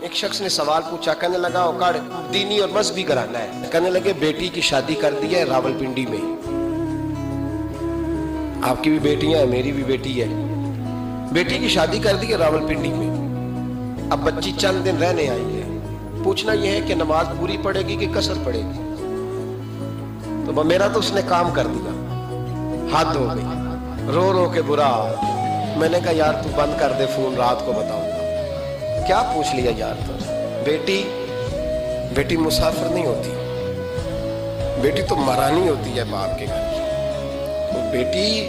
ایک شخص نے سوال پوچھا، کہنے لگا اوکاڑ دینی اور مذہبی گھرانہ ہے، کہنے لگے بیٹی کی شادی کر دی ہے راولپنڈی میں، آپ کی بھی بیٹیاں ہیں میری بھی بیٹی ہے، بیٹی کی شادی کر دی ہے راولپنڈی میں، اب بچی چند دن رہنے آئی ہے، پوچھنا یہ ہے کہ نماز پوری پڑے گی کہ قصر پڑے گی؟ تو میرا تو اس نے کام کر دیا، حد ہو گئی، رو رو کے برا حال۔ میں نے کہا یار تو بند کر دے فون، رات کو بتاؤں گا۔ کیا پوچھ لیا یار تو؟ بیٹی مسافر نہیں ہوتی، بیٹی تو مہرانی ہوتی ہے باپ کے گھر کی۔ بیٹی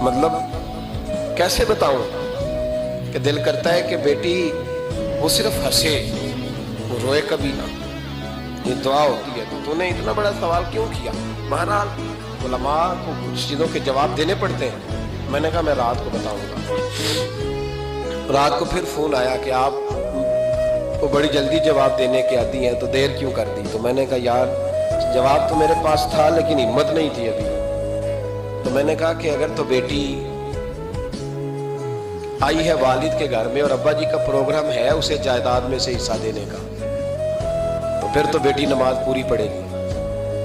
مطلب کیسے بتاؤں کہ دل کرتا ہے کہ بیٹی وہ صرف ہنسے، وہ روئے کبھی نہ، یہ دعا ہوتی ہے۔ تو نے اتنا بڑا سوال کیوں کیا؟ بہرحال علماء کو کچھ چیزوں کے جواب دینے پڑتے ہیں۔ میں نے کہا میں رات کو بتاؤں گا۔ رات کو پھر فون آیا کہ آپ کو بڑی جلدی جواب دینے کے عادی ہیں تو دیر کیوں کر دی؟ تو میں نے کہا یار جواب تو میرے پاس تھا لیکن ہمت نہیں تھی ابھی۔ تو میں نے کہا کہ اگر تو بیٹی آئی ہے والد کے گھر میں اور ابا جی کا پروگرام ہے اسے جائیداد میں سے حصہ دینے کا، تو پھر تو بیٹی نماز پوری پڑے گی،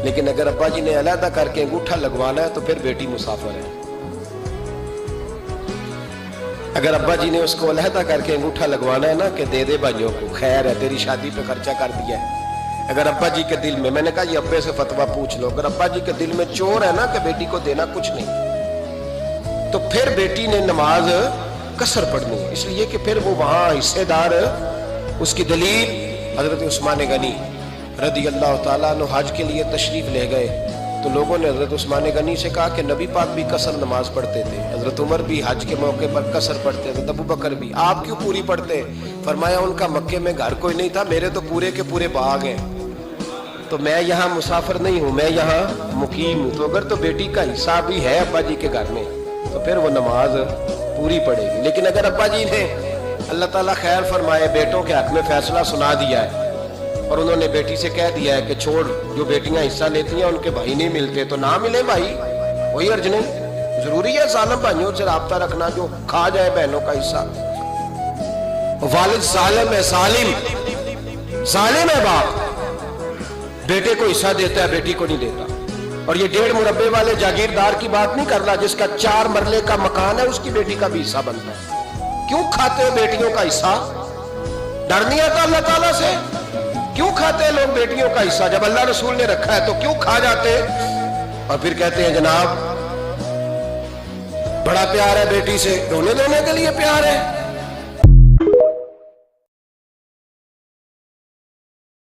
لیکن اگر ابا جی نے علیحدہ کر کے انگوٹھا لگوانا ہے تو پھر بیٹی مسافر ہے۔ اگر ابا جی نے اس کو علیحدہ کر کے انگوٹھا لگوانا ہے نا کہ دے دے بھائیوں کو، خیر ہے تیری شادی پہ خرچہ کر دیا ہے، اگر ابا جی کے دل میں نے کہا یہ ابے سے فتویٰ پوچھ لو، اگر ابا جی کے دل میں چور ہے نا کہ بیٹی کو دینا کچھ نہیں، تو پھر بیٹی نے نماز قصر پڑھنی ہے، اس لیے کہ پھر وہ وہاں حصے دار۔ اس کی دلیل حضرت عثمان غنی رضی اللہ تعالیٰ عنہ حج کے لیے تشریف لے گئے تو لوگوں نے حضرت عثمان غنی سے کہا کہ نبی پاک بھی قصر نماز پڑھتے تھے، حضرت عمر بھی حج کے موقع پر قصر پڑھتے تھے، ابو بکر بھی، آپ کیوں پوری پڑھتے؟ فرمایا ان کا مکے میں گھر کوئی نہیں تھا، میرے تو پورے کے پورے باغ ہیں، تو میں یہاں مسافر نہیں ہوں، میں یہاں مقیم ہوں، تو اگر تو بیٹی کا حصہ بھی ہے ابا جی کے گھر میں تو پھر وہ نماز پوری پڑے گی۔ لیکن اگر ابا جی نے اللہ تعالیٰ خیر فرمائے بیٹوں کے حق میں فیصلہ سنا دیا ہے اور انہوں نے بیٹی سے کہہ دیا ہے کہ چھوڑ، جو بیٹیاں حصہ لیتی ہیں ان کے بھائی نہیں ملتے تو نہ ملے بھائی، کوئی حرج نہیں، ضروری ہے ظالم بھائیوں سے رابطہ رکھنا جو کھا جائے بہنوں کا حصہ۔ والد ظالم ہے، ظالم ہے باپ، بیٹے کو حصہ دیتا ہے بیٹی کو نہیں دیتا۔ اور یہ 1.5 مربے والے جاگیردار کی بات نہیں کر رہا، جس کا 4 مرلے کا مکان ہے اس کی بیٹی کا بھی حصہ بنتا ہے۔ کیوں کھاتے ہو بیٹیوں کا حصہ؟ ڈر نہیں آتا اللہ تعالیٰ سے؟ کیوں کھاتے ہیں لوگ بیٹیوں کا حصہ؟ جب اللہ رسول نے رکھا ہے تو کیوں کھا جاتے؟ اور پھر کہتے ہیں جناب بڑا پیار ہے بیٹی سے، رونے دھونے کے لیے پیار ہے۔